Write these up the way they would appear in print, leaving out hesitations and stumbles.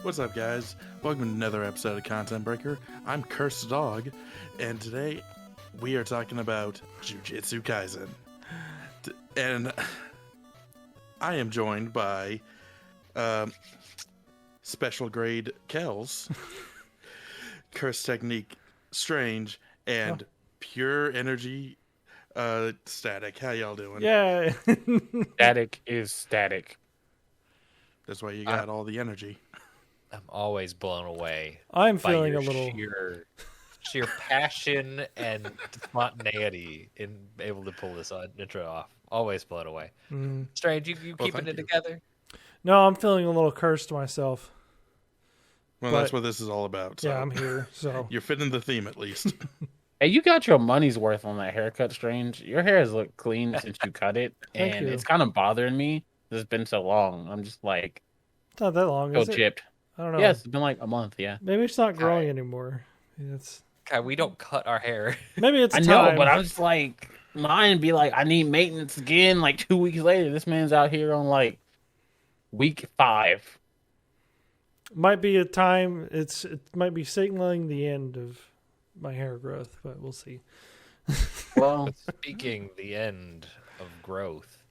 What's up, guys? Welcome to another episode of Content Breaker. I'm Cursed Dog, and today we are talking about Jujutsu Kaisen. And I am joined by Special Grade Kelz, Curse Technique Strange, and Pure Energy Static. How y'all doing? Yeah. Static is static. That's why you got all the energy. I'm always blown away. I'm by feeling your a little sheer passion and spontaneity in able to pull this intro off. Always blown away. Strange, you keeping it together? No, I'm feeling a little cursed myself. Well, that's what this is all about. So. Yeah, I'm here. So you're fitting the theme at least. Hey, you got your money's worth on that haircut, Strange. Your hair has looked clean since you cut it, and it's kind of bothering me. It's been so long. I'm just like, it's not that long. so Is it? chipped. I don't know. Yes, it's been like a month. Yeah. Maybe it's not growing anymore. It's God, we don't cut our hair. maybe it's I time. know, but I was like, mine be like, I need maintenance again. Like 2 weeks later, this man's out here on like week 5. Might be a time. It might be signaling the end of my hair growth, but we'll see. Well, Speaking the end of growth,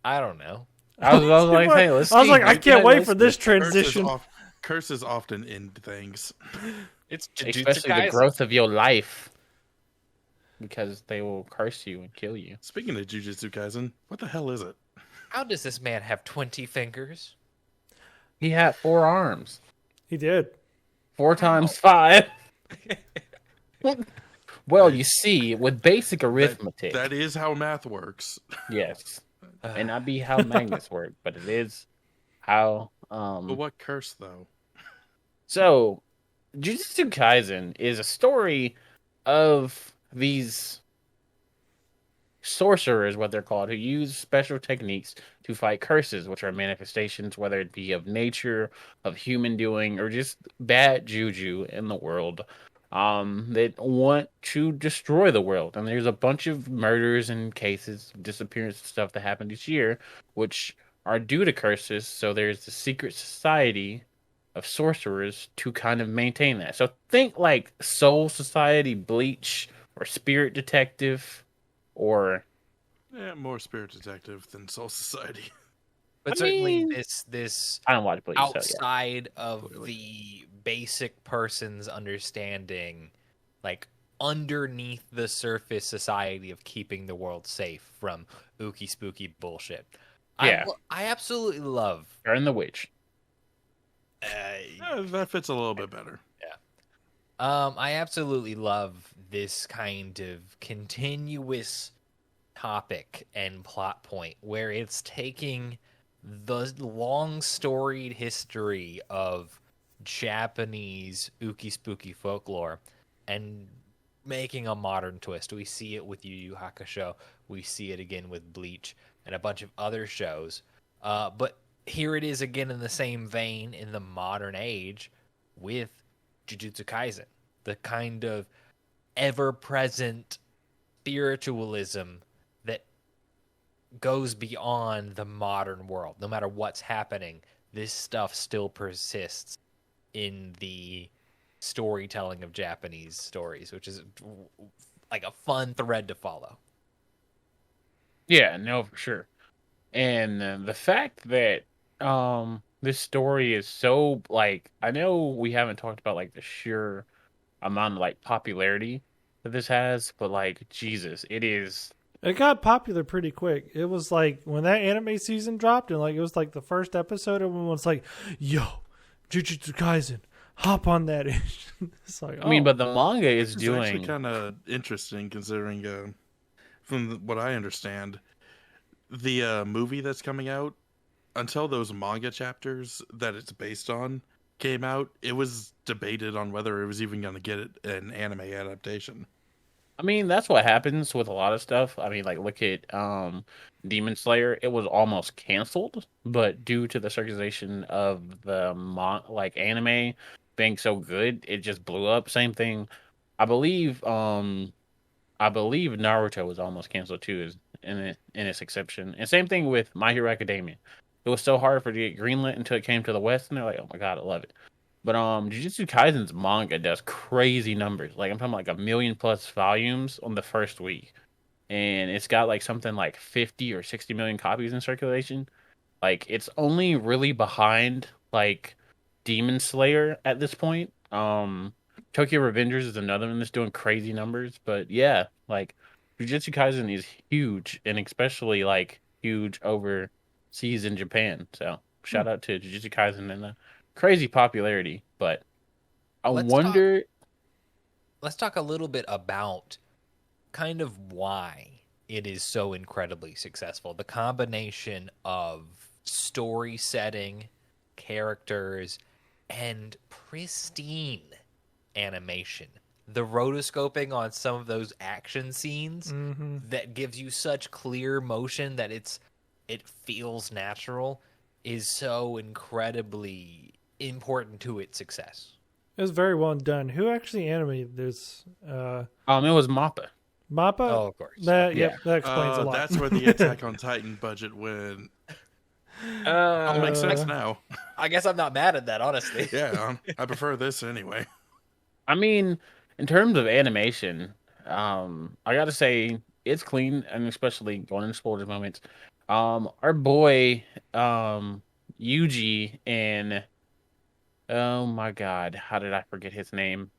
I don't know. I was like, hey, let's see. I was like, I can't wait for this transition. Curses often end things. It's Jujutsu Especially Kaisen. the growth of your life, because they will curse you and kill you. Speaking of Jujutsu Kaisen, what the hell is it? How does this man have 20 fingers? He had 4 arms. He did. 4 times 5. Well, you see, with basic arithmetic, That is how math works. yes, may not be how magnets work, but it is how. But what curse though? So, Jujutsu Kaisen is a story of these sorcerers, what they're called, who use special techniques to fight curses, which are manifestations, whether it be of nature, of human doing, or just bad juju in the world. That want to destroy the world, and there's a bunch of murders and cases, disappearance and stuff that happen each year, which are due to curses. So there's the secret society of sorcerers to kind of maintain that. So think like Soul Society, Bleach, or Spirit Detective, or Yeah, more Spirit Detective than Soul Society. But I certainly mean, this I don't watch Bleach. outside of the basic person's understanding, like underneath the surface society of keeping the world safe from ooky spooky bullshit. Yeah. I absolutely love. Or in the Witch. That fits a little bit better. I absolutely love this kind of continuous topic and plot point where it's taking the long storied history of Japanese ooky spooky folklore and making a modern twist. We see it with Yu Yu Hakusho. We see it again with Bleach and a bunch of other shows. But here it is again in the same vein in the modern age with Jujutsu Kaisen. The kind of ever-present spiritualism that goes beyond the modern world. No matter what's happening, this stuff still persists in the storytelling of Japanese stories, which is like a fun thread to follow. Yeah, no, for sure. And the fact that this story is so, like, I know we haven't talked about like the sheer amount of like popularity that this has, but like Jesus, It got popular pretty quick. It was like when that anime season dropped, and like it was like the first episode, everyone was like, "Yo, Jujutsu Kaisen, hop on that!" It's like, I mean, but the manga is It's doing actually kind of interesting considering, from what I understand, the movie that's coming out, until those manga chapters that it's based on came out, it was debated on whether it was even going to get an anime adaptation. I mean, that's what happens with a lot of stuff. I mean, like look at Demon Slayer. It was almost canceled, but due to the circulation of the anime being so good, it just blew up. Same thing. I believe Naruto was almost canceled too, in its exception. And same thing with My Hero Academia. it was so hard for it to get greenlit until it came to the West, and they're like, oh my god, I love it. But Jujutsu Kaisen's manga does crazy numbers. Like I'm talking like 1,000,000+ volumes on the first week, and it's got like something like 50 or 60 million copies in circulation. Like it's only really behind like Demon Slayer at this point. Tokyo Revengers is another one that's doing crazy numbers. But yeah, like Jujutsu Kaisen is huge, and especially like huge overseas in Japan. So shout out to Jujutsu Kaisen and the crazy popularity. But I wonder. Let's talk a little bit about kind of why it is so incredibly successful. The combination of story setting, characters, and pristine animation. The rotoscoping on some of those action scenes that gives you such clear motion that it feels natural is so incredibly important to its success. It was very well done. Who actually animated this? It was Mappa. Mappa? Oh, of course. That explains a lot. That's where the Attack on Titan budget went. All makes sense now. I guess I'm not mad at that, honestly. Yeah, I prefer this anyway. I mean, in terms of animation, I gotta say it's clean, and especially going into spoilers moments. Our boy, Yuji and oh my god, how did I forget his name?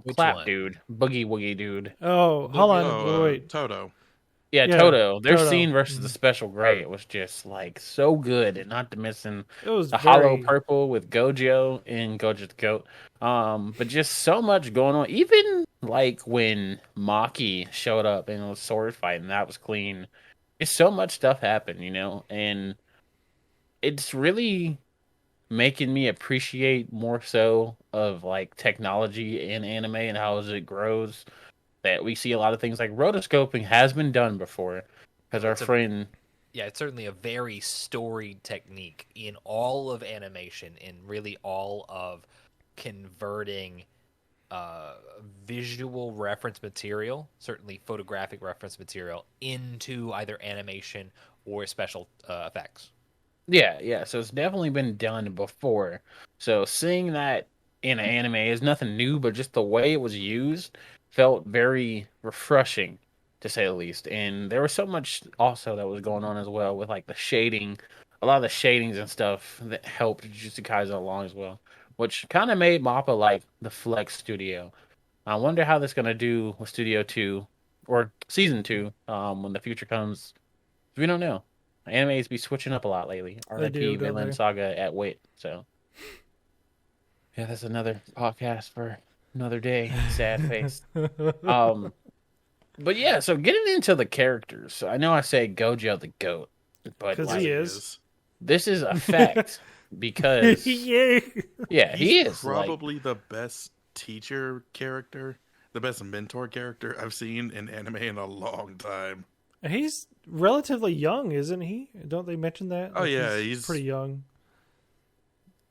Which Clap one? dude, Boogie Woogie dude. Oh, hold on, wait. Toto. Yeah, Yeah, Toto. Their Toto. scene versus the Special Grey was just like so good, and not to mention It was the very... Hollow Purple with Gojo and Gojo the Goat. But just so much going on. Even like when Maki showed up and was sword fighting, that was clean. Just so much stuff happened, you know, and it's really making me appreciate more so of like technology in anime and how as it grows. That we see a lot of things like rotoscoping has been done before, because our friend. Yeah, it's certainly a very storied technique in all of animation, in really all of converting visual reference material, certainly photographic reference material, into either animation or special effects. Yeah. So it's definitely been done before. So seeing that in an anime is nothing new, but just the way it was used felt very refreshing, to say the least. And there was so much also that was going on as well with like the shading, a lot of the shadings and stuff that helped Jujutsu Kaisen along as well, which kind of made Mappa like the flex studio. I wonder how that's gonna do with Studio 2 or Season 2 when the future comes. We don't know. Animes be switching up a lot lately. RIP Vinland Saga at Wit. So yeah, that's another podcast for another day. Sad face. But yeah, so getting into the characters. I know I say Gojo the Goat, but Because like, he is. this is a fact because Yeah. yeah, he is probably the best teacher character, the best mentor character I've seen in anime in a long time. He's relatively young, isn't he? Don't they mention that? Oh, yeah, he's pretty young.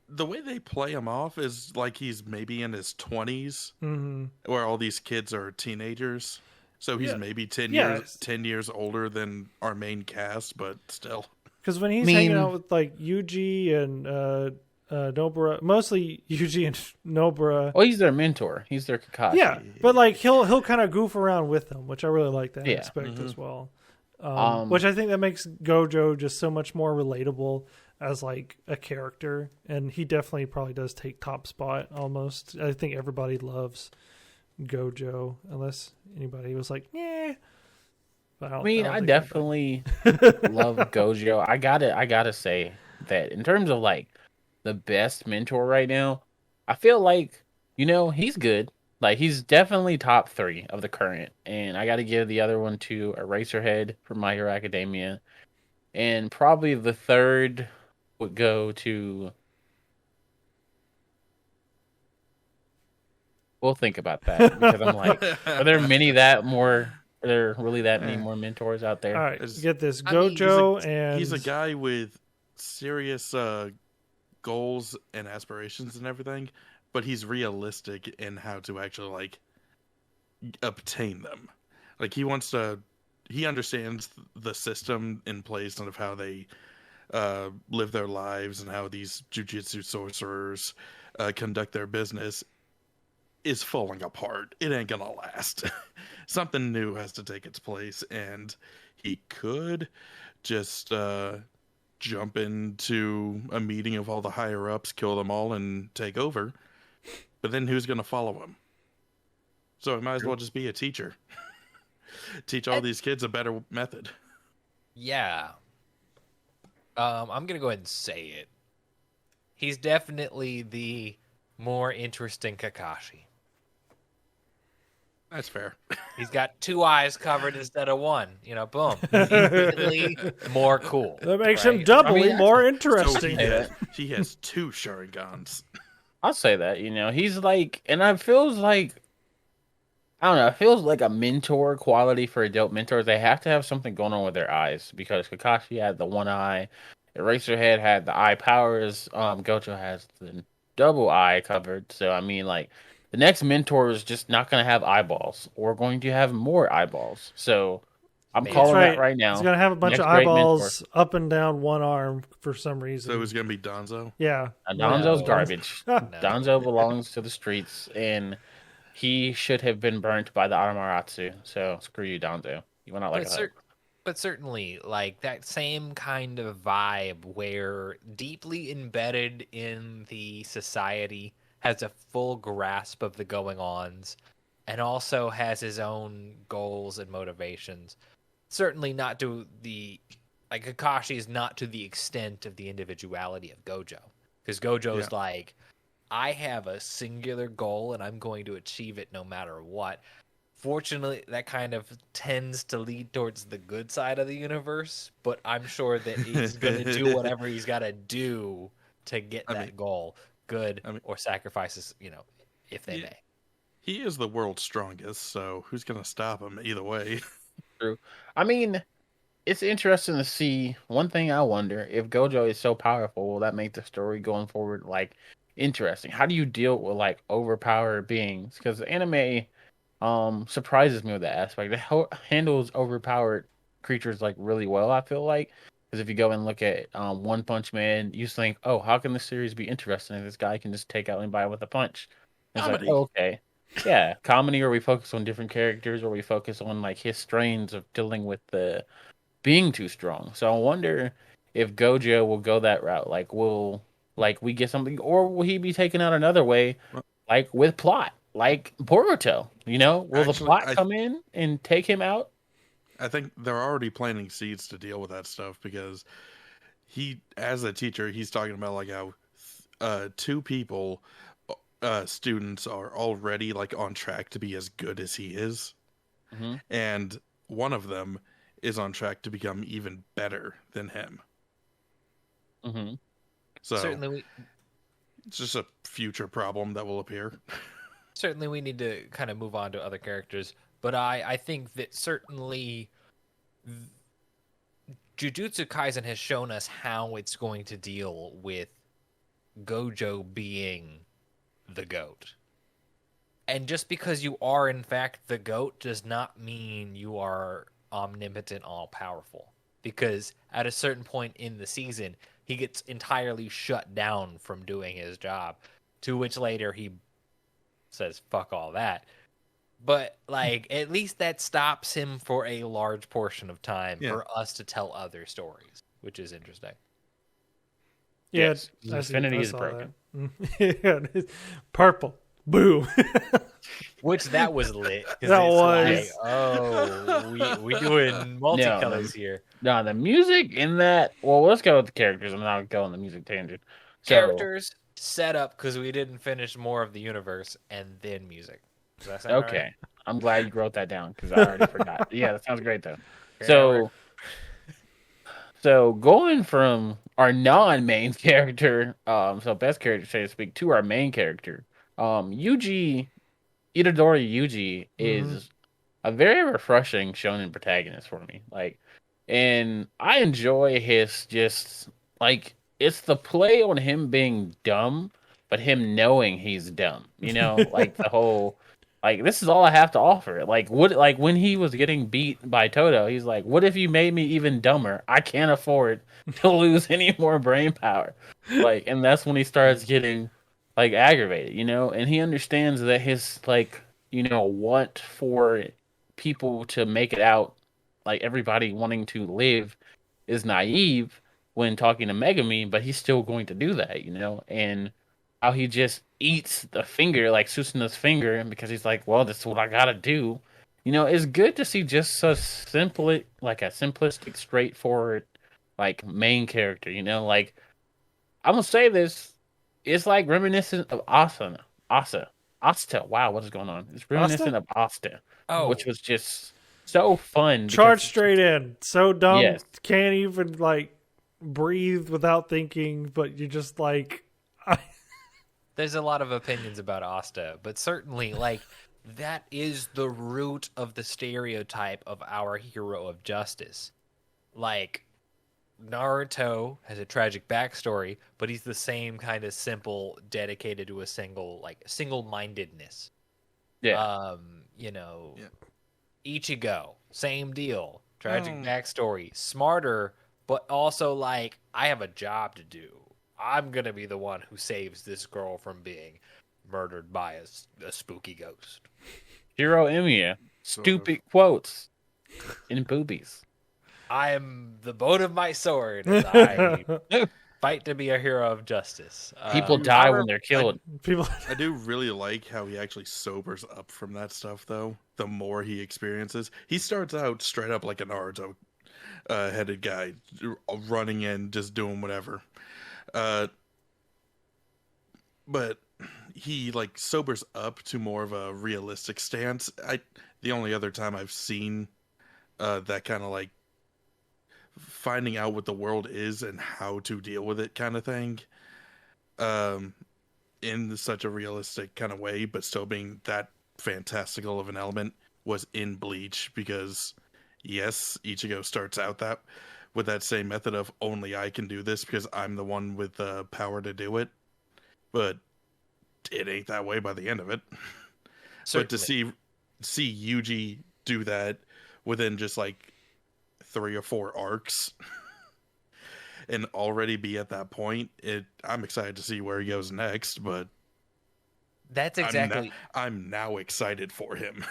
The way they play him off is like he's maybe in his 20s, where all these kids are teenagers. So he's maybe 10 years older than our main cast, but still. Because when he's hanging out with like Yuji and Nobara, mostly Yuji and Nobara. Well, he's their mentor. He's their Kakashi. Yeah, but like he'll kind of goof around with them, which I really like that aspect as well. Which I think that makes Gojo just so much more relatable as like a character, and he definitely probably does take top spot almost. I think everybody loves Gojo, unless anybody was like, yeah. I definitely love Gojo. I gotta say that in terms of like the best mentor right now, I feel like, you know, he's good. Like he's definitely top 3 of the current, and I gotta give the other one to Eraserhead from My Hero Academia, and probably the third would go to. We'll think about that because I'm like, are there many that more? Are there really that many more mentors out there? All right, get this. Gojo he's a guy with serious goals and aspirations and everything, but he's realistic in how to actually like obtain them. Like he understands the system in place and of how they live their lives and how these jujitsu sorcerers conduct their business is falling apart. It ain't gonna last. Something new has to take its place, and he could just jump into a meeting of all the higher ups, kill them all, and take over. But then who's gonna follow him? So he might as well just be a teacher. Teach all these kids a better method. Yeah. I'm gonna go ahead and say it. He's definitely the more interesting Kakashi. That's fair. He's got 2 eyes covered instead of 1. You know, boom. Instantly more cool. That makes him doubly more So interesting. he has 2 Sharingans. I'll say that, he's like, and it feels like, I don't know, it feels like a mentor quality for adult mentors. They have to have something going on with their eyes, because Kakashi had the 1 eye, Eraserhead had the eye powers, Gojo has the double eye covered. So, I mean, like, the next mentor is just not going to have eyeballs, or going to have more eyeballs. So, I'm calling that right now. He's going to have a bunch of eyeballs up and down 1 arm for some reason. So it was going to be Danzo? Yeah. Danzo's garbage. Danzo belongs to the streets, and he should have been burnt by the Amaterasu. So screw you, Danzo. You will not like it. But certainly, like, that same kind of vibe where deeply embedded in the society, has a full grasp of the going-ons, and also has his own goals and motivations. Certainly not to the... Like, Kakashi is not to the extent of the individuality of Gojo. Because Gojo's like, I have a singular goal, and I'm going to achieve it no matter what. Fortunately, that kind of tends to lead towards the good side of the universe, but I'm sure that he's going to do whatever he's got to do to get that goal. Good, or sacrifices, if they may. He is the world's strongest, so who's going to stop him either way? True. I mean, it's interesting to see. One thing I wonder, if Gojo is so powerful, will that make the story going forward, like, interesting? How do you deal with, like, overpowered beings? Because the anime surprises me with that aspect. It handles overpowered creatures, like, really well, I feel like. Because if you go and look at One Punch Man, you just think, oh, how can this series be interesting if this guy can just take out anybody with a punch? And it's like, oh, okay. Yeah, comedy, or we focus on different characters, or we focus on, like, his strains of dealing with the being too strong. So I wonder if Gojo will go that route. Like, we get something, or will he be taken out another way, like, with plot? Like Boruto, will the plot come in and take him out? I think they're already planting seeds to deal with that stuff, because he, as a teacher, he's talking about like how 2 people, students, are already like on track to be as good as he is, and one of them is on track to become even better than him. So certainly, it's just a future problem that will appear. Certainly we need to kind of move on to other characters, but I think that certainly Jujutsu Kaisen has shown us how it's going to deal with Gojo being the GOAT. And just because you are, in fact, the GOAT does not mean you are omnipotent, all-powerful. Because at a certain point in the season, he gets entirely shut down from doing his job, to which later he says, fuck all that. But, like, at least that stops him for a large portion of time for us to tell other stories, which is interesting. Yeah, yes, Infinity is broken. Yeah, purple. Boom. Which that was lit. That was. Like, oh, we doing multicolors here. No, the music in that. Well, let's go with the characters. I'm not going on the music tangent. Characters, set up, because we didn't finish more of the universe, and then music. Does that sound okay. right? I'm glad you wrote that down, because I already forgot. Yeah, that sounds great, though. So going from our non-main character, so best character, so to speak, to our main character, Itadori Yuji is a very refreshing shonen protagonist for me. Like, and I enjoy his just, like, it's the play on him being dumb, but him knowing he's dumb. Like the whole, Like, this is all I have to offer. Like, when he was getting beat by Toto, he's like, what if you made me even dumber? I can't afford to lose any more brain power. Like, and that's when he starts getting, like, aggravated, you know? And he understands that his, like, you know, want for people to make it out, like, everybody wanting to live is naive when talking to Megami, but he's still going to do that, you know? And how he just eats the finger, like Susuna's finger, because he's like, well, this is what I gotta do. You know, it's good to see just so simple, like a simplistic, straightforward, like main character. You know, like I'm gonna say this, it's like reminiscent of Asta. Wow, what is going on? It's reminiscent of Asta, which was just so fun. Charge straight in, so dumb, Yes. can't even like breathe without thinking, but you're just like. There's a lot of opinions about Asta, but certainly, like, that is the root of the stereotype of our hero of justice. Like, Naruto has a tragic backstory, but he's the same kind of simple, dedicated to a single-mindedness. Yeah. You know, Ichigo, same deal. Tragic backstory, smarter, but also like, I have a job to do. I'm going to be the one who saves this girl from being murdered by a spooky ghost. Hiro Emiya. Stupid quotes in boobies. I am the bone of my sword, and I fight to be a hero of justice. People die when they're killed. I do really like how he actually sobers up from that stuff, though. The more he experiences, he starts out straight up like a Naruto headed guy, running in, just doing whatever. But he like sobers up to more of a realistic stance. The only other time I've seen that kind of like finding out what the world is and how to deal with it kind of thing, in such a realistic kind of way, but still being that fantastical of an element, was in Bleach. Because yes, Ichigo starts out with that same method of only I can do this because I'm the one with the power to do it. But it ain't that way by the end of it. Certainly. But to see Yuji do that within just like 3 or 4 arcs and already be at that point, I'm excited to see where he goes next. But that's exactly. I'm now excited for him.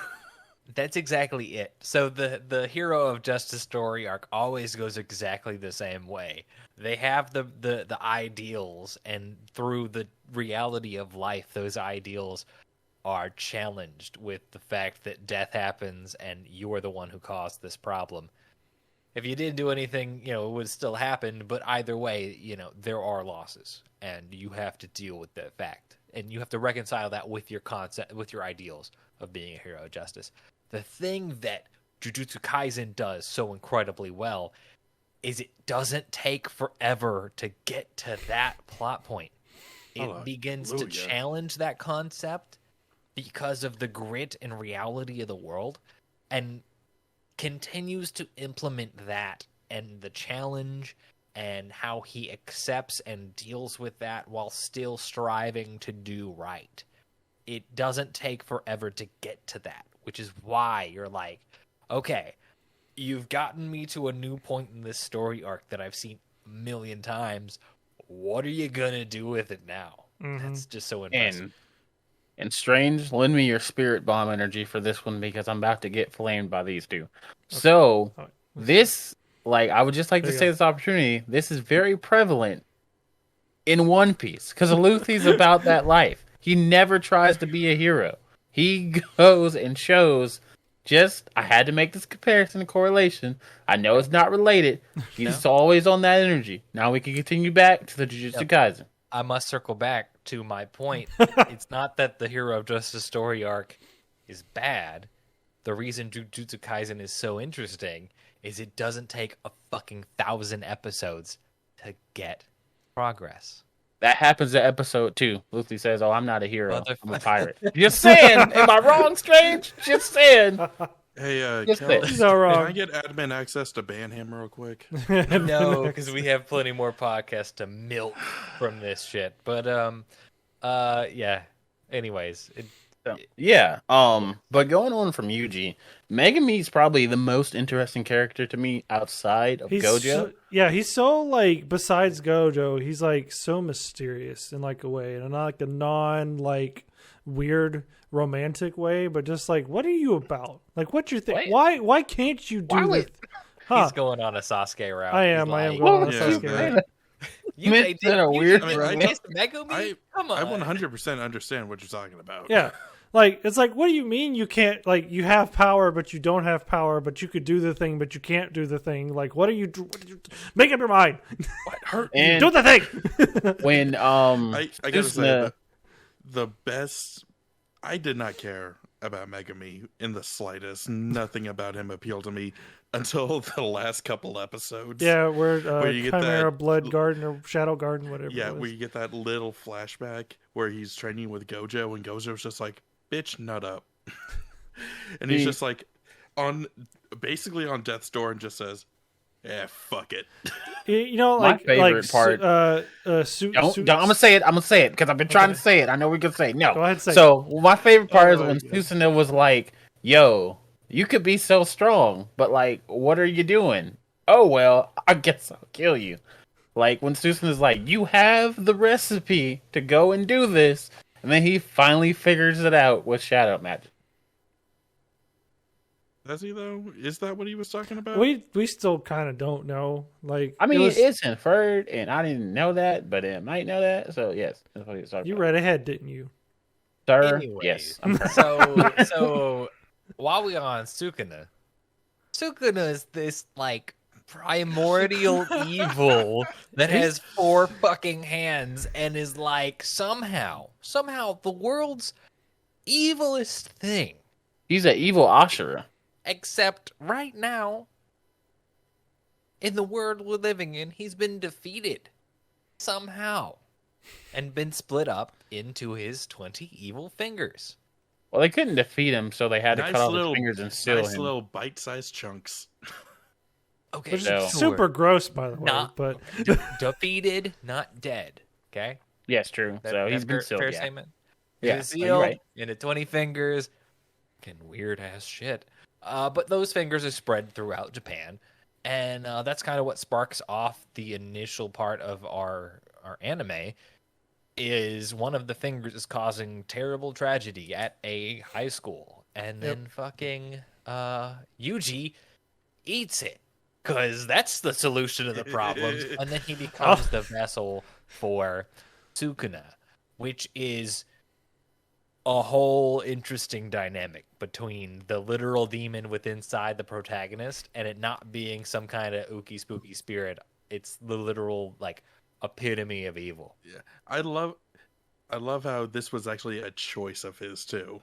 That's exactly it. So the hero of justice story arc always goes exactly the same way. They have the ideals, and through the reality of life, those ideals are challenged with the fact that death happens and you're the one who caused this problem. If you didn't do anything, you know, it would still happen, but either way, you know, there are losses and you have to deal with that fact. And you have to reconcile that with your concept, with your ideals of being a hero of justice. The thing that Jujutsu Kaisen does so incredibly well is it doesn't take forever to get to that plot point. It begins to challenge that concept because of the grit and reality of the world, and continues to implement that and the challenge and how he accepts and deals with that while still striving to do right. It doesn't take forever to get to that, which is why you're like, okay, you've gotten me to a new point in this story arc that I've seen a million times. What are you going to do with it now? Mm-hmm. That's just so impressive. And Strange, lend me your spirit bomb energy for this one, because I'm about to get flamed by these two. Okay. So, this, like, I would just like to say this opportunity, this is very prevalent in One Piece, because Luffy's about that life. He never tries to be a hero. He goes and shows I had to make this comparison and correlation. I know it's not related. He's always on that energy. Now we can continue back to the Jujutsu Kaisen. I must circle back to my point. It's not that the Hero of Justice story arc is bad. The reason Jujutsu Kaisen is so interesting is it doesn't take a fucking 1,000 episodes to get progress. That happens at episode 2. Luffy says, "Oh, I'm not a hero. I'm a pirate." Just saying. Am I wrong, Strange? Just saying. Hey, Kelz, can I get admin access to ban him real quick? No, because we have plenty more podcasts to milk from this shit. But yeah. Anyways, So, yeah. But going on from Yuji, Megumi's probably the most interesting character to me outside of Gojo. He's so like besides Gojo, he's like so mysterious in like a way, and not like a non like weird romantic way, but just like what are you about? Like what's your thing? Why can't you do this? He's going on a Sasuke route. I am going on a Sasuke route. You made that a weird. Megumi? Come on. I 100% understand what you're talking about. Yeah. Like, it's like, what do you mean you can't, like, you have power, but you don't have power, but you could do the thing, but you can't do the thing. Like, what are you make up your mind. What hurt? Do the thing. When, I gotta say, the best, I did not care about Megumi in the slightest. Nothing about him appealed to me until the last couple episodes. Yeah, where you get Chimera that, Blood Garden or Shadow Garden, whatever. Yeah, where you get that little flashback where he's training with Gojo, and Gojo's just like, bitch, nut up. And he's just like, basically on death's door, and just says, yeah, fuck it. You know, my like, favorite part. I'm gonna say it because I've been trying to say it. I know we can say it. No. Go ahead, say so my favorite part is when God. Susanoo was like, "Yo, you could be so strong, but like, what are you doing? Oh well, I guess I'll kill you." Like when Susanoo's like, "You have the recipe to go and do this," and then he finally figures it out with shadow magic. Does he though? Is that what he was talking about? We still kind of don't know. Like, I mean, it's inferred, and I didn't know that, but it might know that. So yes, that's what he was talking you about. read ahead, didn't you? Sir? Anyways, Yes. So while we on Sukuna is this like primordial evil that has 4 fucking hands and is like somehow the world's evilest thing. He's an evil Ashura. Except right now, in the world we're living in, he's been defeated somehow and been split up into his 20 evil fingers. Well, they couldn't defeat him, so they had to cut off his fingers and seal him. Nice little bite-sized chunks. Okay, Which is super gross, by the way. But defeated, not dead. Okay. Yes, true. So he's been sealed. Fair statement. Yeah, He's you're sealed right. into 20 fingers. Fucking weird ass shit. But those fingers are spread throughout Japan, and that's kind of what sparks off the initial part of our anime. Is one of the fingers is causing terrible tragedy at a high school, and then fucking Yuji eats it because that's the solution to the problems, and then he becomes the vessel for Sukuna, which is a whole interesting dynamic between the literal demon within inside the protagonist and it not being some kind of ooky spooky spirit. It's the literal like epitome of evil. Yeah, I love how this was actually a choice of his too.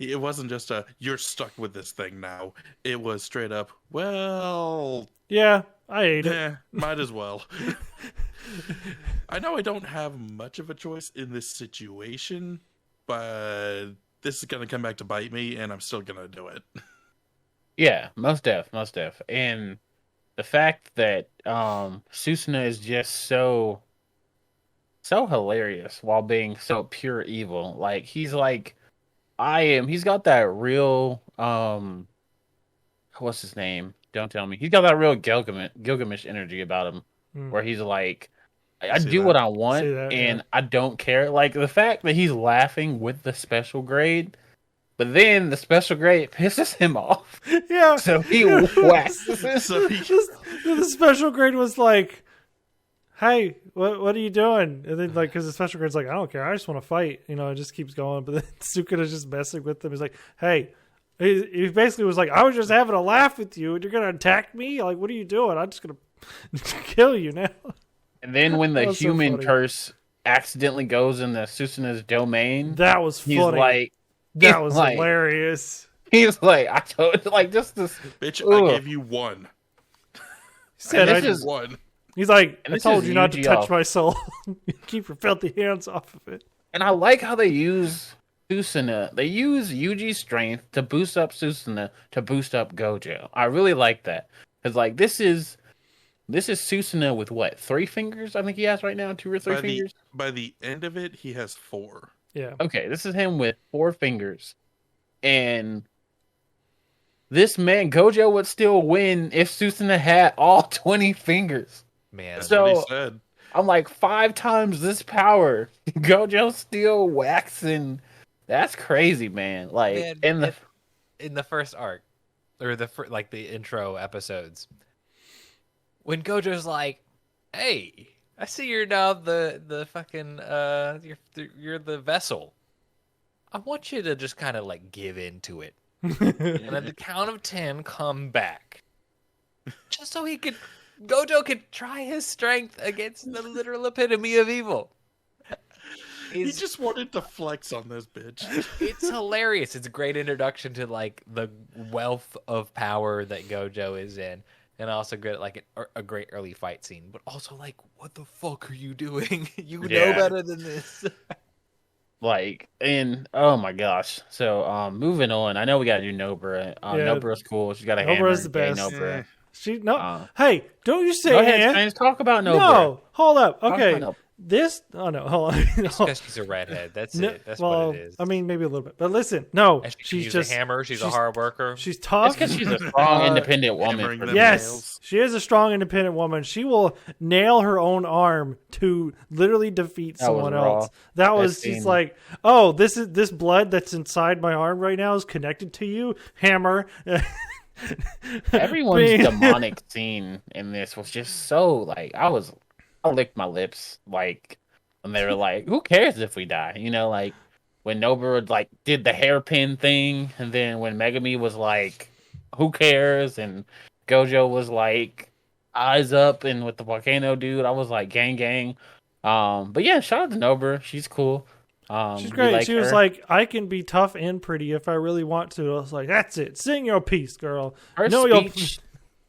It wasn't just you're stuck with this thing now. It was straight up, well, yeah, I ate it. Might as well. I know I don't have much of a choice in this situation, but this is gonna come back to bite me, and I'm still gonna do it. Yeah, most def. And the fact that Susanoo is just so hilarious while being so pure evil. Like he's like, he's got that real what's his name? Don't tell me. He's got that real Gilgamesh energy about him, where he's like, I do what I want, and I don't care. Like the fact that he's laughing with the special grade, but then the special grade pisses him off. Yeah. So he whacks. The special grade was like, "Hey, what are you doing?" And then like, because the special grade's like, "I don't care. I just want to fight." You know, it just keeps going. But then Sukuna's just messing with him. He's like, "Hey." He basically was like, "I was just having a laugh with you, and you're gonna attack me? Like, what are you doing? I'm just gonna kill you now." And then when the human curse accidentally goes in the Susanoo's domain, that was funny. That was hilarious. He's like, I told like just this bitch. I gave you one. He said, "I just one." He's like, I told you not to touch my soul. Keep your filthy hands off of it. And I like how they use Susanoo. They use Yuji's strength to boost up Susanoo to boost up Gojo. I really like that because like this is with what 3 fingers? I think he has right now 2 or 3 fingers. By the end of it, he has 4. Yeah. Okay, this is him with 4 fingers. And this man, Gojo, would still win if Susanoo had all 20 fingers. Man, That's what he So said. I'm like 5 times this power. Gojo still waxing. That's crazy, man. Like, man, in the first arc, or like the intro episodes, when Gojo's like, "Hey, I see you're now the fucking you're the vessel. I want you to just kind of like give into it, and at the count of 10, come back, just so Gojo could try his strength against the literal epitome of evil." He just wanted to flex on this bitch. It's hilarious. It's a great introduction to like the wealth of power that Gojo is in, and also good like a great early fight scene. But also like, what the fuck are you doing? You know Yeah. better than this. Like, and oh my gosh. So, moving on. I know we gotta do Nobara. Yeah. Nobara's cool. She's got a hammer. Nobara's the best. Yay, Nobara. She no. Uh, Hey, don't you say Go ahead, eh. James. Talk about Nobara. No, hold up. Talk Okay, about Nobara. this. Oh no, hold on. It's because she's a redhead. That's No, it. That's well, what it is. I mean, maybe a little bit, but listen, no, And she can she's use just a hammer. She's a hard worker. She's It's tough. because she's a strong, independent hammering woman. them Yes, nails. she is a strong, independent woman. She will nail her own arm to literally defeat That was someone raw. else. That was That she's scene. like, oh, this blood that's inside my arm right now is connected to you. Hammer. Everyone's Bing. demonic scene in this was just so like I licked my lips like when they were like, "Who cares if we die?" You know, like when Nobara like did the hairpin thing, and then when Megami was like, "Who cares?" and Gojo was like, "Eyes up," and with the volcano dude, I was like, "Gang, gang." But yeah, shout out to Nobara. She's cool. She's we great. like She was her. like, I can be tough and pretty if I really want to. I was like, that's it. Sing your piece, girl. Her Know your- speech,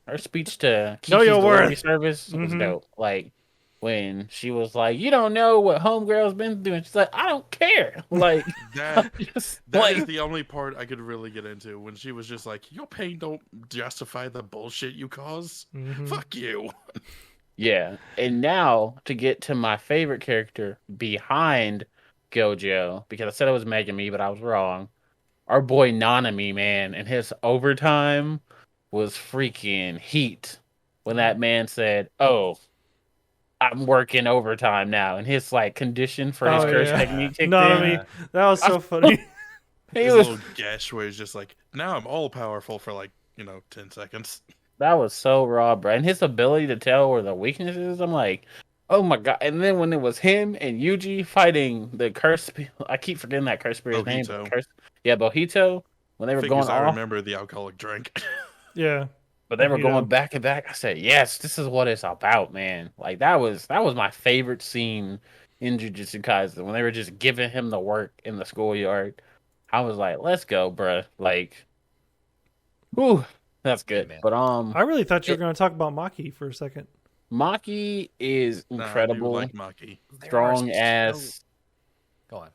her speech to Know Kiki's your delivery worth. service was Mhm. dope. Like when she was like, "You don't know what homegirl's been through," and she's like, "I don't care." Like That just that is like the only part I could really get into when she was just like, "Your pain don't justify the bullshit you cause. Mhm. Fuck you." yeah. And now to get to my favorite character behind Gojo, because I said it was Megami, but I was wrong. Our boy Nanami, man, and his overtime was freaking heat when that man said, "Oh, I'm working overtime now," and his like condition for his Oh, curse yeah. technique kicked No, I in. mean, that was so funny. He His was little gash where he's just like, "Now I'm all powerful for like 10 seconds." that was so raw, bro. And his ability to tell where the weakness is, I'm like, oh my god. And then when it was him and Yuji fighting the curse, I keep forgetting that curse spirit's name. Bohito. Bohito. When they were Figures going I off, remember the alcoholic drink. Yeah. but they were Bohito. going back and back. I said, yes, this is what it's about, man. Like that was my favorite scene in Jujutsu Kaisen when they were just giving him the work in the schoolyard. I was like, let's go, bruh. Like, whew, that's good. man. But I really thought you were going to talk about Maki for a second. Maki is Nah, incredible, I do like Maki. strong ass. Go on.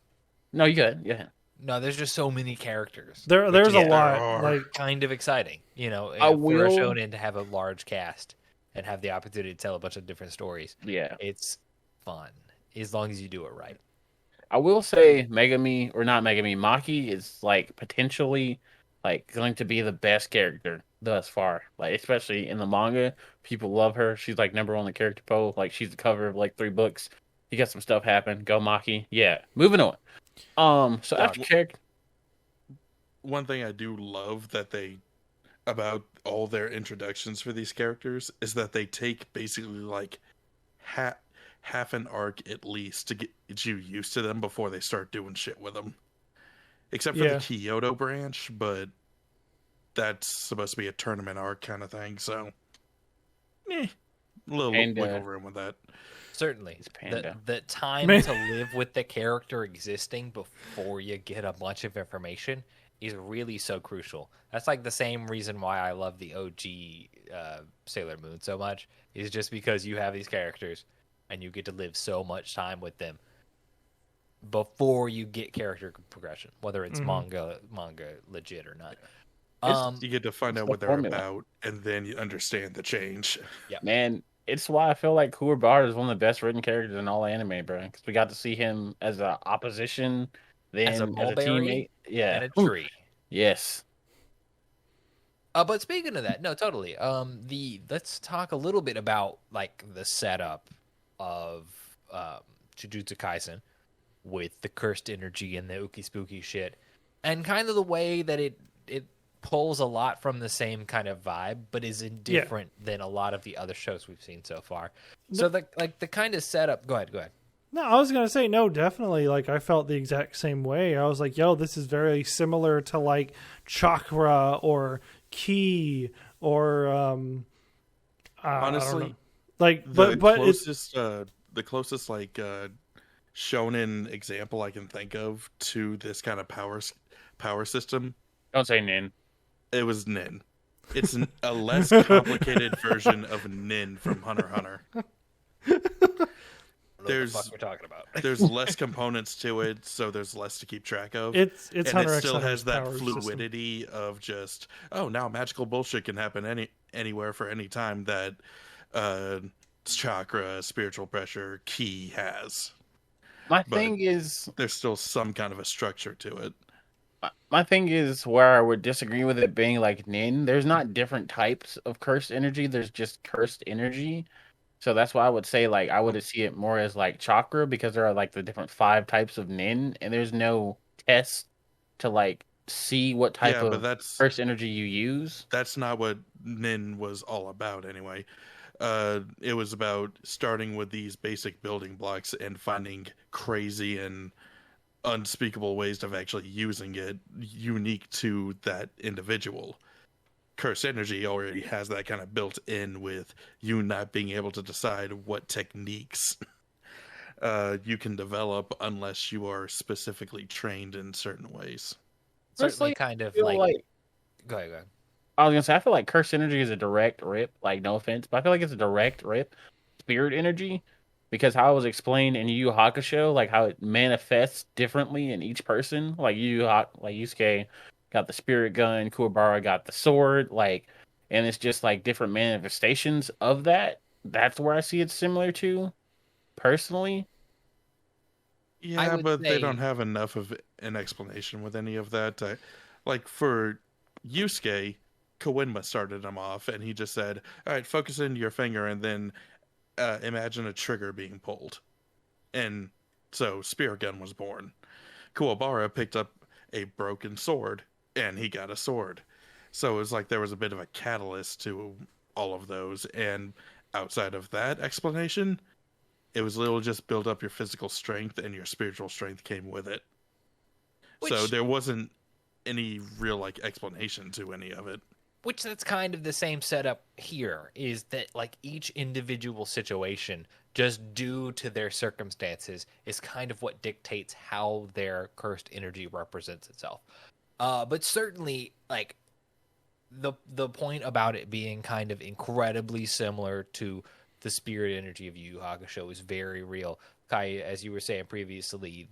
No, you good. Yeah, No, there's just so many characters. There's Yeah, a lot. there are. Like, Kind of exciting, for I a will- shonen to have a large cast and have the opportunity to tell a bunch of different stories. yeah. It's fun as long as you do it right. I will say Megami or not Megami, Maki is like potentially like going to be the best character thus far. Like especially in the manga, people love her. She's like number one on the character poll. Like she's the cover of like 3 books. You got some stuff happen. Go Maki. Yeah. Moving on. So after character, One thing I do love about all their introductions for these characters is that they take basically like half an arc at least to get you used to them before they start doing shit with them. Except for Yeah. the Kyoto branch, but that's supposed to be a tournament arc kind of thing, so a little And, wiggle room with that. Certainly, It's Panda. the time Man. to live with the character existing before you get a bunch of information is really so crucial. That's like the same reason why I love the OG Sailor Moon so much, is just because you have these characters and you get to live so much time with them before you get character progression, whether it's manga legit or not. You get to find out the what they're formula. about, and then you understand the change. man, it's why I feel like Kuwabara is one of the best written characters in all anime, bro. Because we got to see him as a opposition, then As a as a mulberry teammate. Yeah. and a Ooh, tree. yes. But speaking of that, no, totally. Let's talk a little bit about like the setup of Jujutsu Kaisen with the cursed energy and the ookie spooky shit, and kind of the way that it pulls a lot from the same kind of vibe, but is different than a lot of the other shows we've seen so far. So the kind of setup. Go ahead. No, I was gonna say no, definitely. Like I felt the exact same way. I was like, yo, this is very similar to like chakra or ki or Honestly, like the but closest the closest like shonen example I can think of to this kind of power system, Don't say Nin. it was Nin. It's a less complicated version of Nin from Hunter x Hunter. There's what the fuck we're talking about. There's less components to it, so there's less to keep track of. it's and Hunter it x still Hunter's has that power fluidity of just, oh, now magical bullshit can happen anywhere for any time that chakra, spiritual pressure, ki has. My But thing is, there's still some kind of a structure to it. my thing is where I would disagree with it being like Nin. There's not different types of cursed energy. There's just cursed energy. So that's why I would say like I would see it more as like chakra, because there are like the different 5 types of Nin, and there's no test to like see what type Yeah, but of that's cursed energy you use. that's not what Nin was all about anyway. It was about starting with these basic building blocks and finding crazy and unspeakable ways of actually using it unique to that individual. Cursed energy already has that kind of built in, with you not being able to decide what techniques you can develop unless you are specifically trained in certain ways. Certainly Honestly, kind of I feel like go ahead. I was gonna say I feel like cursed energy is a direct rip. Like no offense, but I feel like it's a direct rip. Spirit energy, because how it was explained in Yu Yu Hakusho, like how it manifests differently in each person. Like like Yusuke got the spirit gun, Kuwabara got the sword, like, and it's just like different manifestations of that. That's where I see it similar to, personally. Yeah, would but they say- don't have enough of an explanation with any of that. Like for Yusuke, Kawinma started him off, and he just said, "All right, focus into your finger, and then imagine a trigger being pulled." And so Spirit Gun was born. Kuwabara picked up a broken sword, and he got a sword. So it was like there was a bit of a catalyst to all of those, and outside of that explanation, it was literally just build up your physical strength, and your spiritual strength came with it. So Which- there wasn't any real like explanation to any of it. Which that's kind of the same setup here, is that like each individual situation, just due to their circumstances, is kind of what dictates how their cursed energy represents itself. But certainly, like the point about it being kind of incredibly similar to the spirit energy of Yu Yu Hakusho is very real. Kai, as you were saying previously,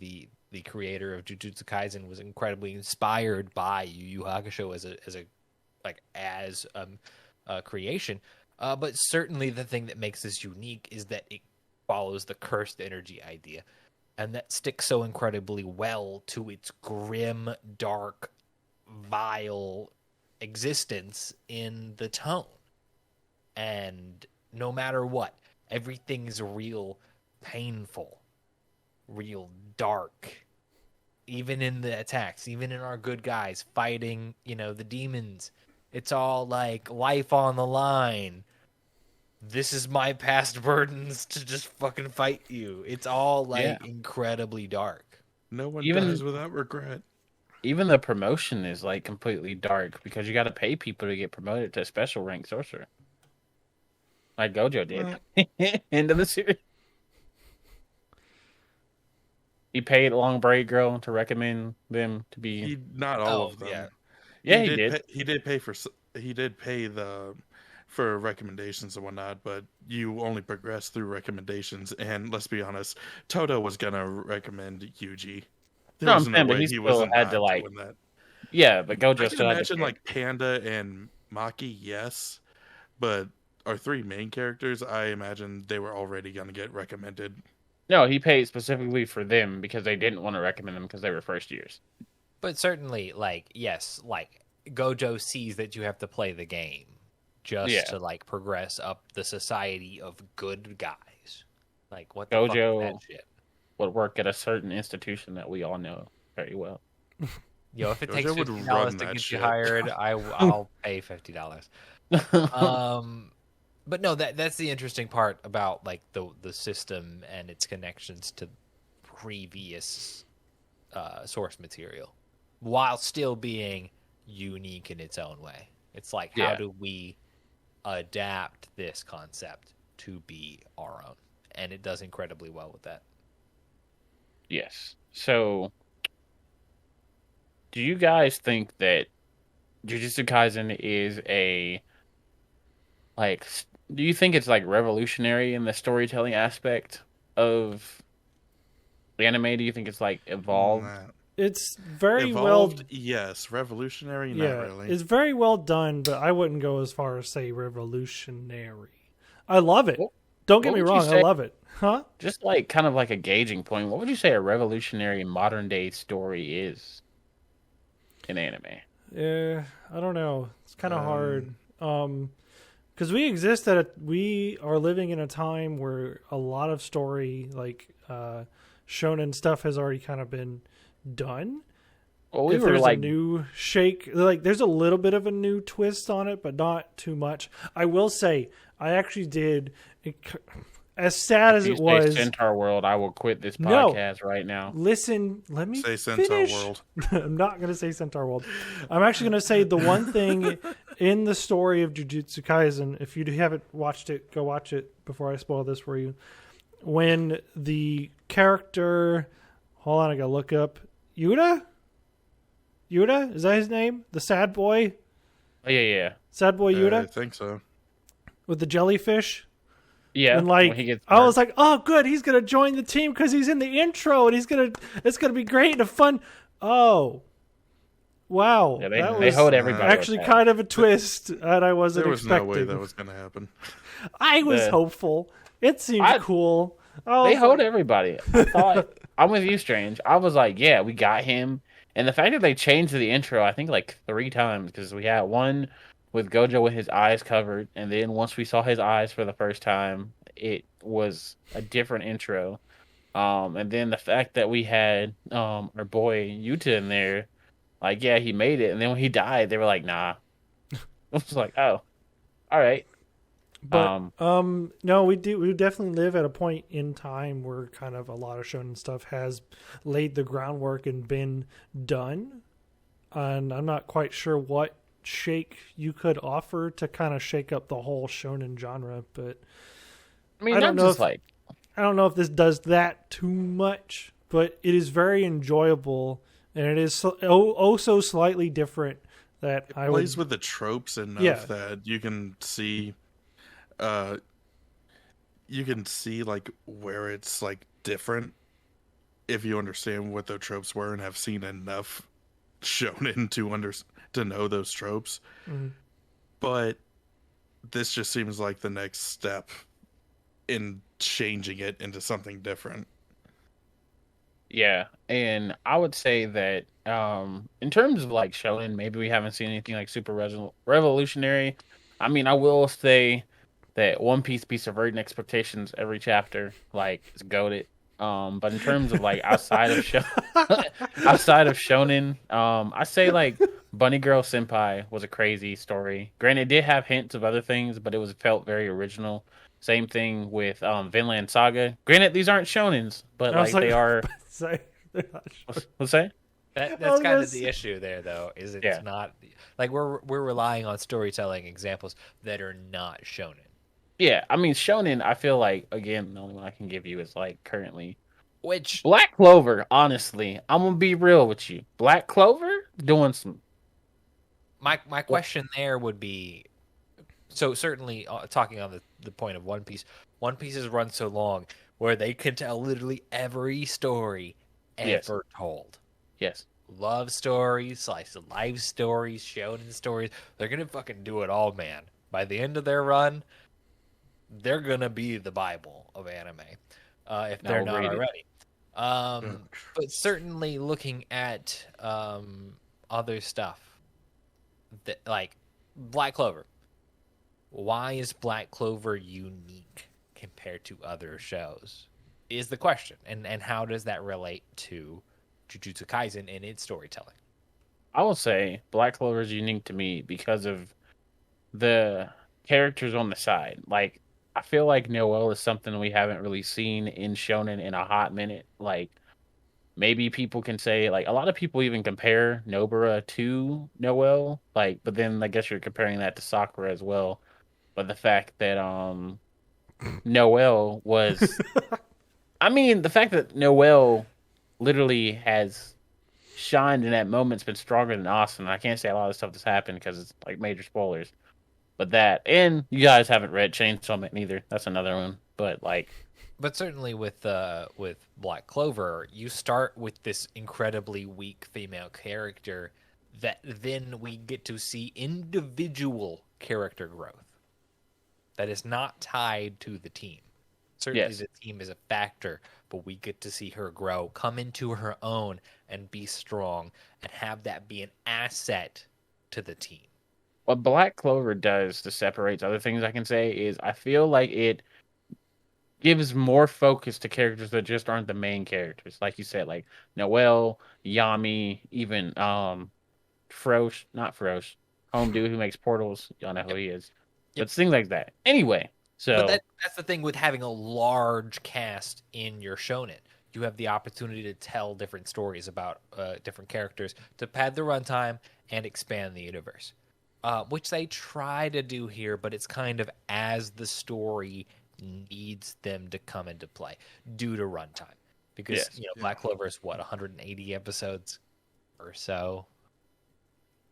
the creator of Jujutsu Kaisen was incredibly inspired by Yu Yu Hakusho as a creation. But certainly the thing that makes this unique is that it follows the cursed energy idea, and that sticks so incredibly well to its grim, dark, vile existence in the tone. And no matter what, everything's real painful, real dark. Even in the attacks, even in our good guys fighting, the demons, it's all like life on the line. This is my past burdens to just fucking fight you. It's all like incredibly dark. No one Even- dies without regret. Even the promotion is like completely dark, because you got to pay people to get promoted to special rank sorcerer, like Gojo did. End of the series. He paid Long Braid Girl to recommend them to be. Not all of them. Yeah, he did. He did pay for recommendations and whatnot, but you only progress through recommendations. And let's be honest, Toto was gonna recommend Yuji. No, I'm saying, but he still had to like. doing that. Yeah, but Gojo I can still had to imagine pay. like Panda and Maki, yes, but our three main characters, I imagine they were already going to get recommended. No, he paid specifically for them because they didn't want to recommend them because they were first years. But certainly, yes, Gojo sees that you have to play the game just to progress up the society of good guys. Like, what the fuck is that shit? Would work at a certain institution that we all know very well. Yo, if it takes $50 to get you hired, I'll pay $50. But no, that's the interesting part about the system and its connections to previous source material, while still being unique in its own way. It's like, how do we adapt this concept to be our own? And it does incredibly well with that. Yes. So, do you guys think that Jujutsu Kaisen is do you think it's revolutionary in the storytelling aspect of the anime? Do you think it's evolved? It's very evolved, yes. Revolutionary, not really. It's very well done, but I wouldn't go as far as say revolutionary. I love it. Don't get me wrong, I love it. Huh? Just kind of a gauging point, what would you say a revolutionary modern day story is in anime? Yeah, I don't know. It's kind of hard. Because we are living in a time where a lot of story, shonen stuff, has already kind of been done. Well, if there's a new shake, there's a little bit of a new twist on it, but not too much. I will say, I actually did, as sad as it was. Centaur World, I will quit this podcast right now. Listen, let me say finish. Centaur World. I'm not going to say Centaur World. I'm actually going to say the one thing in the story of Jujutsu Kaisen. If you haven't watched it, go watch it before I spoil this for you. When the character, hold on, I got to look up Yuta. Yuta, is that his name? The sad boy. Oh, yeah. Sad boy Yuta. I think so. With the jellyfish. Yeah, and I was like, oh, good, he's gonna join the team because he's in the intro, and it's gonna be great and fun. Oh, wow, yeah, that they was hold everybody actually kind of a twist, and I wasn't expecting. There was no way that was gonna happen. I was hopeful. It seemed cool. They hold everybody. I thought I'm with you, Strange. I was like, yeah, we got him, and the fact that they changed the intro, I think 3 times, because we had one with Gojo with his eyes covered, and then once we saw his eyes for the first time, it was a different intro. And then the fact that we had our boy Yuta in there, he made it, and then when he died, they were like, nah. I was like, oh, all right. But no, we definitely live at a point in time where kind of a lot of shonen stuff has laid the groundwork and been done, and I'm not quite sure what shake you could offer to kind of shake up the whole shonen genre, but I don't know if this does that too much, but it is very enjoyable, and it is so slightly different that it plays with the tropes enough that you can see where it's different if you understand what the tropes were and have seen enough shonen to know those tropes. Mm-hmm. But this just seems like the next step in changing it into something different. Yeah, and I would say that in terms of shonen, maybe we haven't seen anything super revolutionary. I mean, I will say that One Piece be subverting expectations every chapter, is goated. But in terms of outside of shonen, I say Bunny Girl Senpai was a crazy story. Granted, it did have hints of other things, but it felt very original. Same thing with Vinland Saga. Granted, these aren't shonens, but they are. What's that? That's kind of the issue there, though. Is it's not we're relying on storytelling examples that are not shonen. Yeah, I mean shonen. I feel again, the only one I can give you is currently, which Black Clover. Honestly, I'm gonna be real with you. Black Clover doing some. My question there would be, so certainly talking on the point of One Piece. One Piece has run so long where they can tell literally every story ever told. Yes. Love stories, slice of life stories, shonen stories. They're gonna fucking do it all, man. By the end of their run, they're gonna be the Bible of anime, if they're I'll not read it. already. But certainly looking at other stuff that like Black Clover. Why is Black Clover unique compared to other shows? Is the question, and how does that relate to Jujutsu Kaisen and its storytelling? I will say Black Clover is unique to me because of the characters on the side. Like, I feel like Noelle is something we haven't really seen in Shonen in a hot minute. Like, maybe people can say, like, a lot of people even compare Nobara to Noelle. Like, but then I guess you're comparing that to Sakura as well. But the fact that Noelle was, I mean, the fact that Noelle literally has shined in that moment's been stronger than Austin. I can't say a lot of stuff that's happened because it's like major spoilers. But that, and you guys haven't read Chainsaw Man either. That's another one. But like, But certainly with Black Clover, you start with this incredibly weak female character that then we get to see individual character growth that is not tied to the team. Certainly yes, the team is a factor, but we get to see her grow, come into her own, and be strong, and have that be an asset to the team. what Black Clover does to separate other things I can say is I feel like it gives more focus to characters that just aren't the main characters. Like you said, like Noelle, Yami, even Frosh, not Frosh, home dude who makes portals. Y'all know who he is. Yep. But things like that. Anyway, so But that's the thing with having a large cast in your shonen. You have the opportunity to tell different stories about different characters to pad the runtime and expand the universe, which they try to do here, but it's kind of as the story needs them to come into play due to runtime. Because Yes. Black Clover is what 180 episodes or so,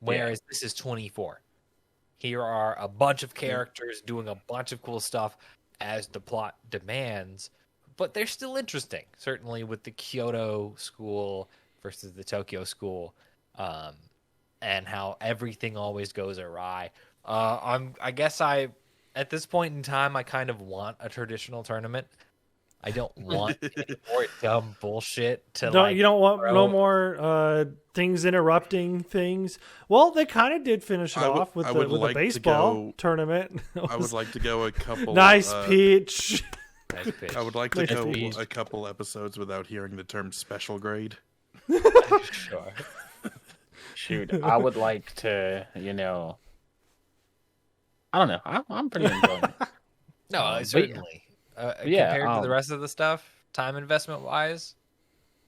whereas this is 24. Here are a bunch of characters doing a bunch of cool stuff as the plot demands, but they're still interesting. Certainly with the Kyoto school versus the Tokyo school, and how everything always goes awry. At this point in time, I kind of want a traditional tournament. I don't want any more dumb bullshit to You don't want throw- no more things interrupting things. Well, they kind of did finish it off with I the would with like the to baseball go- tournament. I would like to go a couple. Nice pitch. Nice pitch. I would like to Nice go pitch. a couple episodes without hearing the term special grade. Sure. shoot, I would like to, I don't know. I'm pretty enjoying it. No, But certainly. yeah, Compared to the rest of the stuff, time investment wise,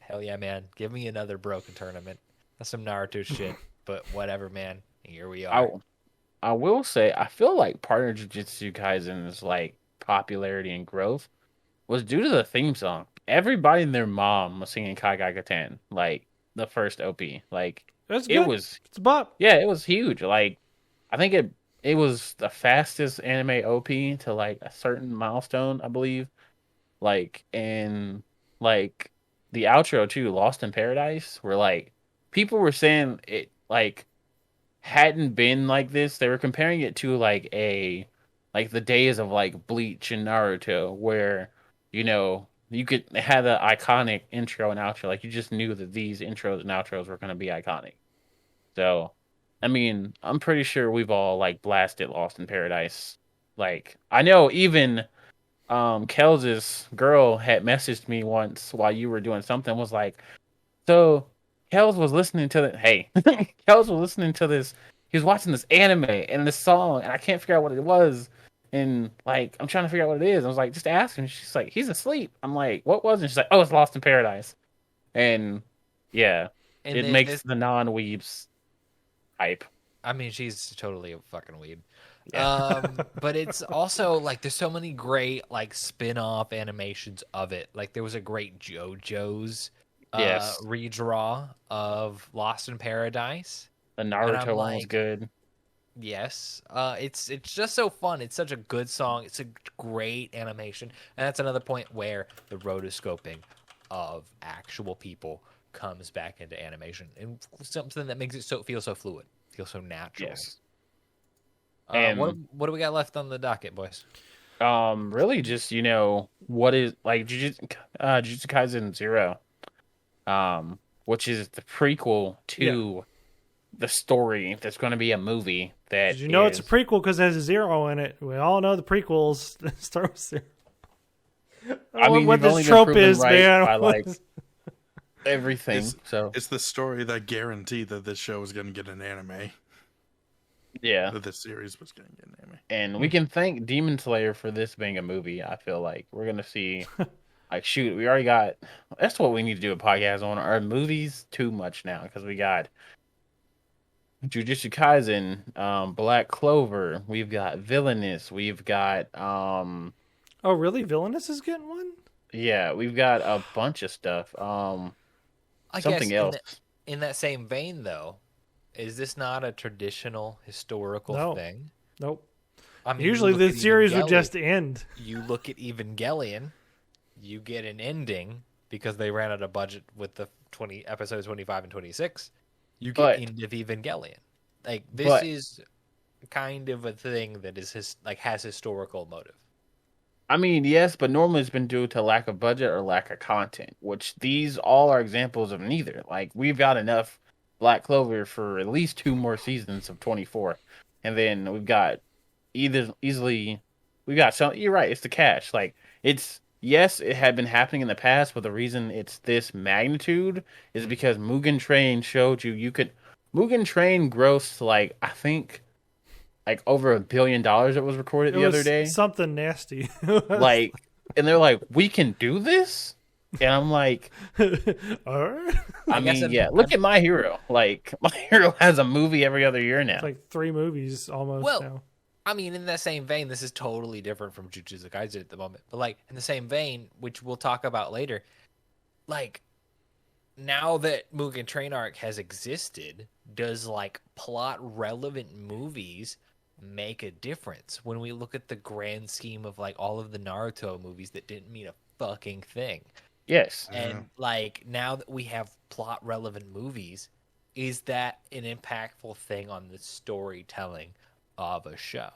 hell yeah, man. Give me another broken tournament. That's some Naruto shit. But whatever, man. Here we are. I will say I feel like part of Jujutsu Kaisen's like popularity and growth was due to the theme song. Everybody and their mom was singing Kai Kai Katan, like the first OP. Like That's it good. was, It's a bop. yeah, it was huge. Like I think it was the fastest anime OP to like a certain milestone, I believe. Like and like the outro too, Lost in Paradise, where like people were saying it like hadn't been like this. They were comparing it to like the days of like Bleach and Naruto, where you could have the iconic intro and outro. Like you just knew that these intros and outros were going to be iconic. So, I mean, I'm pretty sure we've all like blasted Lost in Paradise. Like I know even Kelz's girl had messaged me once while you were doing something. Was like, so Kelz was listening to Kelz was listening to this. He was watching this anime and this song, and I can't figure out what it was. And like, I'm trying to figure out what it is. I was like, just ask him. She's like, he's asleep. I'm like, what was it? She's like, oh, it's Lost in Paradise. And yeah, And it then makes the non-weebs hype. I mean, she's totally a fucking weeb. Yeah. But it's also like there's so many great like spin-off animations of it. Like there was a great JoJo's Yes. redraw of Lost in Paradise. The And Naruto I'm one was like- good. Yes, it's just so fun. It's such a good song. It's a great animation, and that's another point where the rotoscoping of actual people comes back into animation, and something that makes it feel so fluid, feel so natural. Yes. What do we got left on the docket, boys? Really just, what is like Jujutsu Kaisen 0, which is the prequel to the story that's going to be a movie that Did you know it's a prequel because it has a 0 in it? We all know the prequels start with 0. I mean, what you've only this been trope proven is, right man. by like everything. So It's the story that guaranteed that this show was going to get an anime. yeah, That this series was going to get an anime. and we can thank Demon Slayer for this being a movie. I feel like we're gonna see, like, shoot, we already got. That's what we need to do a podcast on. Our movies too much now because we got Jujutsu Kaisen, Black Clover. We've got Villainous. We've got Oh, really? Villainous is getting one? yeah, we've got a bunch of stuff. I Something guess else. in that same vein, though, is this not a traditional historical No. thing? Nope. I mean, Usually you the look at series would Evangelion- just end. You look at Evangelion, you get an ending because they ran out of budget with the episodes 25 and 26. You get But- end of Evangelion. Like this but- is kind of a thing that is has historical motive. I mean, yes, but normally it's been due to lack of budget or lack of content, which these all are examples of neither. Like, we've got enough Black Clover for at least 2 more seasons of 24. And then we've got some, you're right, it's the cash. Like, yes, it had been happening in the past, but the reason it's this magnitude is because Mugen Train showed Mugen Train grossed, like, I think, like over $1 billion it was recorded the other day. Something nasty. Like, and they're like, we can do this? And I'm like, Alright. I guess mean, it- yeah, look at My Hero. Like, My Hero has a movie every other year now. It's like 3 movies almost Well, now. I mean, in that same vein, this is totally different from Jujutsu Kaisen at the moment. But like in the same vein, which we'll talk about later, like now that Mugen Train arc has existed, does like plot relevant movies make a difference when we look at the grand scheme of like all of the Naruto movies that didn't mean a fucking thing? Yes. And like now that we have plot relevant movies, is that an impactful thing on the storytelling of a show?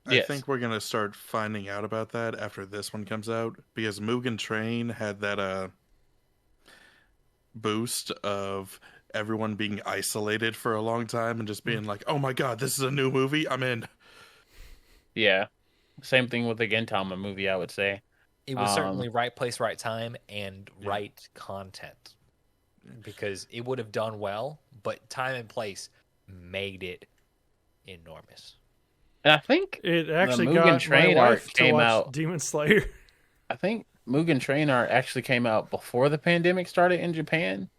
I Yes. think we're gonna start finding out about that after this one comes out because Mugen Train had that boost of everyone being isolated for a long time and just being like, "Oh my god, this is a new movie. I'm in." Yeah. Same thing with the Gintama movie, I would say. It was certainly right place, right time, and right content. Because it would have done well, but time and place made it enormous. And I think It actually Mugen got Train my arc wife to came watch out- Demon Slayer. Mugen Train arc actually came out before the pandemic started in Japan.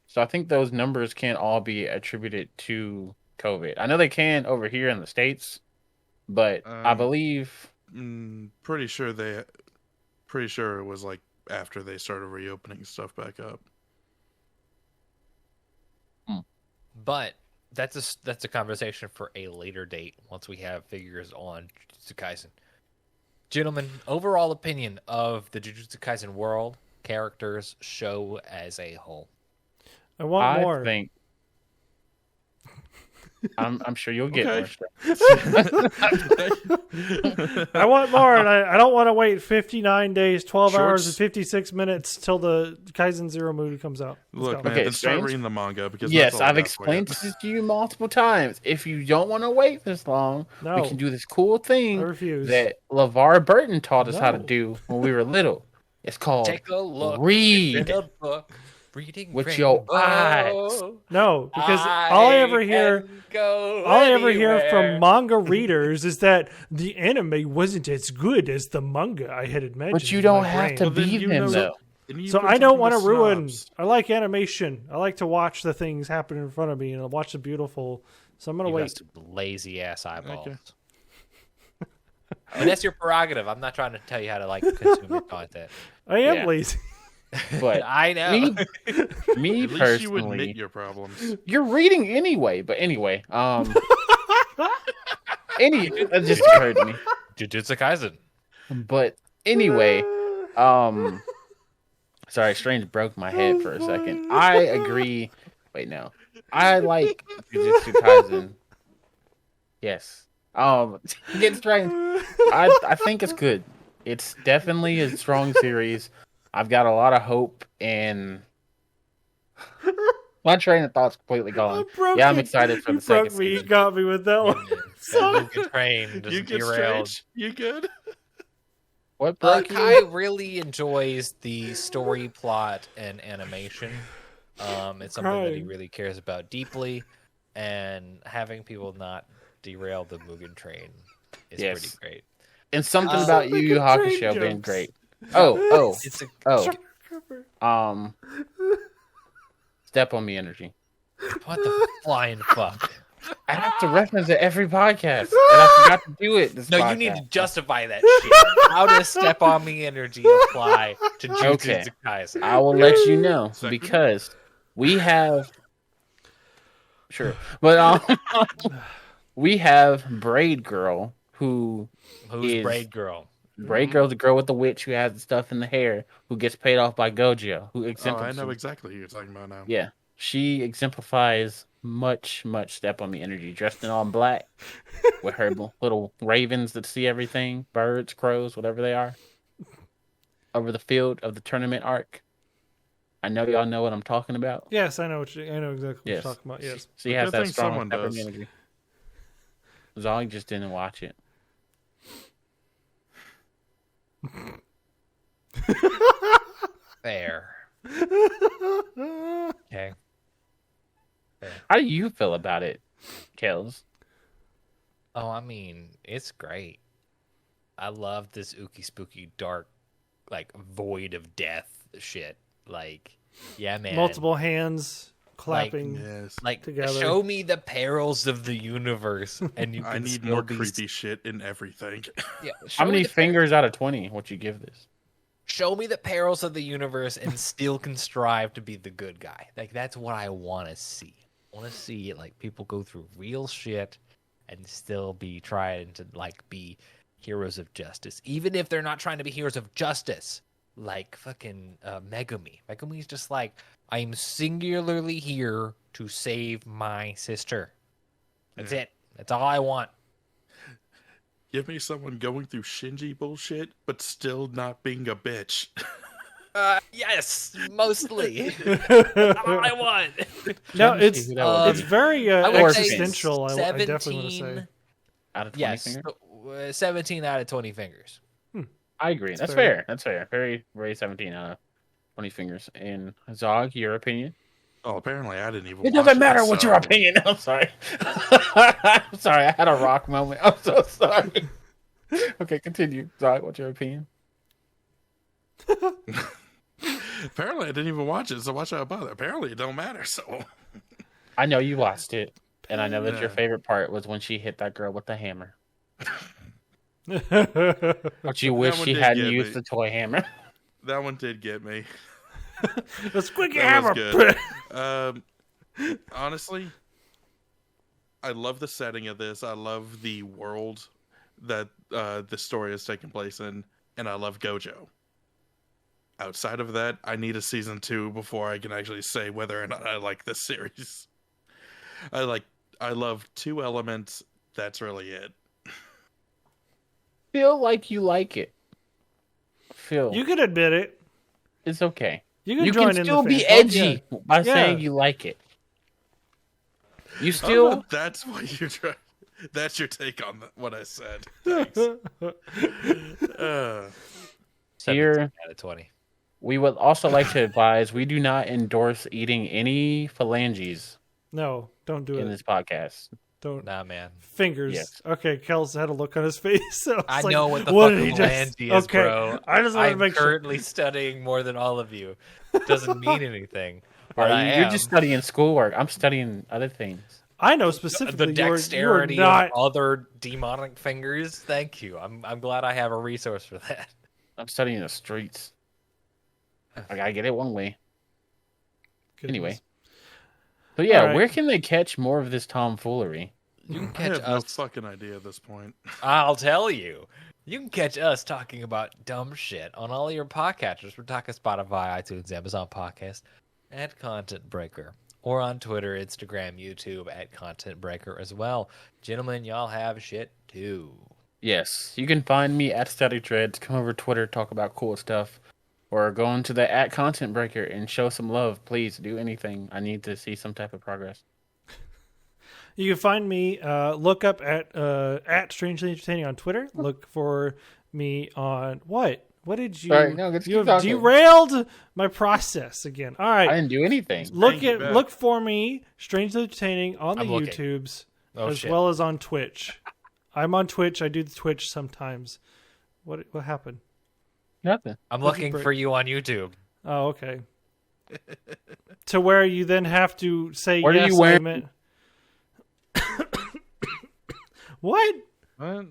So I think those numbers can't all be attributed to COVID. I know they can over here in the States, but I believe Pretty sure it was like after they started reopening stuff back up. But that's a conversation for a later date once we have figures on Jujutsu Kaisen. Gentlemen, overall opinion of the Jujutsu Kaisen world, characters, show as a whole. I want more. think I'm sure you'll get Okay. more stuff. I want more, and I don't want to wait 59 days, 12 hours, Shorts. and 56 minutes till the Kaizen Zero movie comes out. Let's Look, go. man, Okay, then start Strange. reading the manga because Yes, that's all I I've got for you. explained this to you multiple times. If you don't want to wait this long, No. we can do this cool I thing refuse. that LeVar Burton taught us how to No. do when we were little. It's called Take a look. read. In the book, reading With your Rainbow. eyes. No, because all I ever hear can go All I ever hear anywhere. from manga readers is that the anime wasn't as good as the manga I had imagined. But you in don't my have brain. to Well, then be you them know- though. And you've So been I don't talking want to ruin. snobs. I like animation. I like to watch the things happen in front of me and I watch the beautiful. So I'm gonna You wait. got some lazy ass eyeballs. Okay. And that's your prerogative. I'm not trying to tell you how to like consume your content. I am Yeah. lazy. But I know. me At least you personally, admit your problems. you're reading anyway. But anyway, that just occurred to me. Jujutsu Kaisen. But anyway, sorry, Strange broke my head for a second. I agree. Wait, no. I like Jujutsu Kaisen. Yes. Getting strange. I think it's good. It's definitely a strong series. I've got a lot of hope, and my train of thought's completely gone. Yeah, I'm excited for the second season. You got me with that one. That Mugen Train just You get derailed. strange. You good? What broke you? Kai really enjoys the story, plot, and animation. It's something that he really cares about deeply, and having people not derail the Mugen Train is pretty great. And something about Yu Yu Hakusho being great. Oh, Step on Me energy. What the flying fuck? I have to reference it every podcast, and I forgot to do it this podcast. You need to justify that shit. How does Step on Me energy apply to Jujutsu Kaisen? I will let you know, because we have... Sure. But we have Braid Girl, who's Braid Girl? Braid Girl's the girl with the witch who has the stuff in the hair, who gets paid off by Gojo. I know exactly who you're talking about now. Yeah. She exemplifies much Step on Me energy, dressed in all black, with her little ravens that see everything, birds, crows, whatever they are, over the field of the tournament arc. I know y'all know what I'm talking about. Yes, I know exactly what you're talking about. Yes. She has that strong Step on Me energy. Zog just didn't watch it. Fair. Okay. How do you feel about it, Kelz? Oh, I mean, it's great. I love this ooky spooky dark, like void of death shit. Like, yeah, man. Multiple hands clapping together. Show me the perils of the universe, and you can I need more creepy shit in everything. Yeah. How many fingers out of 20 would you give this? Show me the perils of the universe and still can strive to be the good guy. Like, that's what I want to see. I want to see like people go through real shit and still be trying to like be heroes of justice, even if they're not trying to be heroes of justice. Like fucking Megumi. Megumi's just like, I'm singularly here to save my sister. That's it. That's all I want. Give me someone going through Shinji bullshit, but still not being a bitch. Yes, mostly. That's all I want. No, it's very existential. I definitely want to say. Out of 20 fingers? 17 out of 20 fingers. I agree. That's fair. That's fair. Very 17 out of 20 fingers. And Zog, your opinion? Oh, apparently I didn't even. It doesn't matter what your opinion. I'm sorry. I'm sorry. I had a rock moment. I'm so sorry. Okay, continue. Zog, what's your opinion? Apparently I didn't even watch it, so why should I bother? Apparently it don't matter. So I know you watched it, and I know that your favorite part was when she hit that girl with the hammer. But you wish she hadn't used the toy hammer. That one did get me. The squeaky hammer. Honestly, I love the setting of this. I love the world that the story is taking place in, and I love Gojo. Outside of that, I need a season 2 before I can actually say whether or not I like this series. I love 2 elements. That's really it. Feel like you like it. Phil, you can admit it. It's okay. You can still be edgy by saying you like it. You still. That's what you're trying. That's your take on what I said. Thanks. Here, out of 20. We would also like to advise we do not endorse eating any phalanges. No, don't do it in this podcast. Don't. Nah, man. Fingers. Yes. Okay, Kelz had a look on his face. I know what the fucking phalange is, bro. I just want to make sure. I'm currently studying more than all of you. It doesn't mean anything. You're just studying schoolwork. I'm studying other things. I know specifically the dexterity of other demonic fingers. Thank you. I'm glad I have a resource for that. I'm studying the streets. I gotta get it one way. Goodness. Anyway. So yeah, where can they catch more of this tomfoolery? You can catch I have us. no fucking idea at this point. I'll tell you. You can catch us talking about dumb shit on all your podcatchers. We're talking Spotify, iTunes, Amazon Podcast, and Content Breaker. or on Twitter, Instagram, YouTube at Content Breaker as well. Gentlemen, y'all have shit too. Yes, you can find me at Static Dreads. Come over to Twitter, talk about cool stuff, or go into the at Content Breaker and show some love. Please do anything. I need to see some type of progress. You can find me. Look up at Strangely Entertaining on Twitter. Look for me on what? What did you? Sorry, no, let's you keep have talking. derailed my process again. All right. I didn't do anything. Look for me, Strangely Entertaining, on the I'm looking. YouTubes Oh, as well as on Twitch. I'm on Twitch. I do the Twitch sometimes. What happened? Nothing. I'm What'd you looking break? for you on YouTube. Oh, okay. To where you then have to say What are yes. you wearing? I meant... What? What?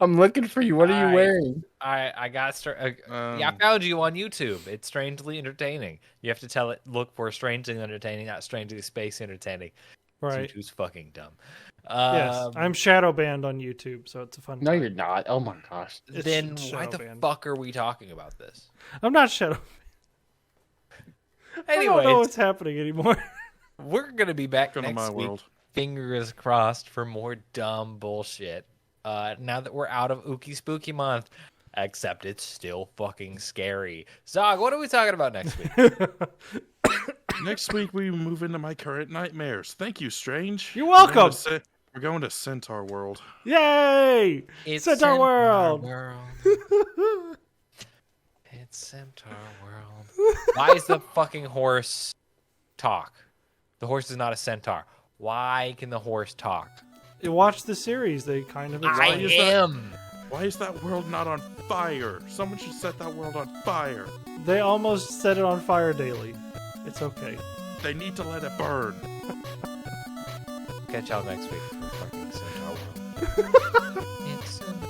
I'm looking for you. What are you I- wearing? I got yeah, I found you on YouTube. It's Strangely Entertaining. You have to tell it, look for Strangely Entertaining, not Strangely Space Entertaining. Right. YouTube's fucking dumb. Yes. I'm shadow banned on YouTube, so it's a fun No, time. you're not. Oh my gosh. It's Then shadow why the banned. fuck are we talking about this? I'm not shadow. I don't know Anyways, what's happening anymore. we're gonna be back Come to next my week. world. Fingers crossed for more dumb bullshit. Now that we're out of Ookie Spooky Month, except it's still fucking scary. Zog, what are we talking about next week? Next week we move into my current nightmares. Thank you, Strange. You're welcome. We're going to Centaur World. Yay! It's Centaur World. It's Centaur World. Why is the fucking horse talk? The horse is not a centaur. Why can the horse talk? You watch the series. They kind of I explain it. am. Why is that world not on fire? Someone should set that world on fire. They almost set it on fire daily. It's okay. They need to let it burn. Catch y'all next week for fucking Centaur World. It's Centaur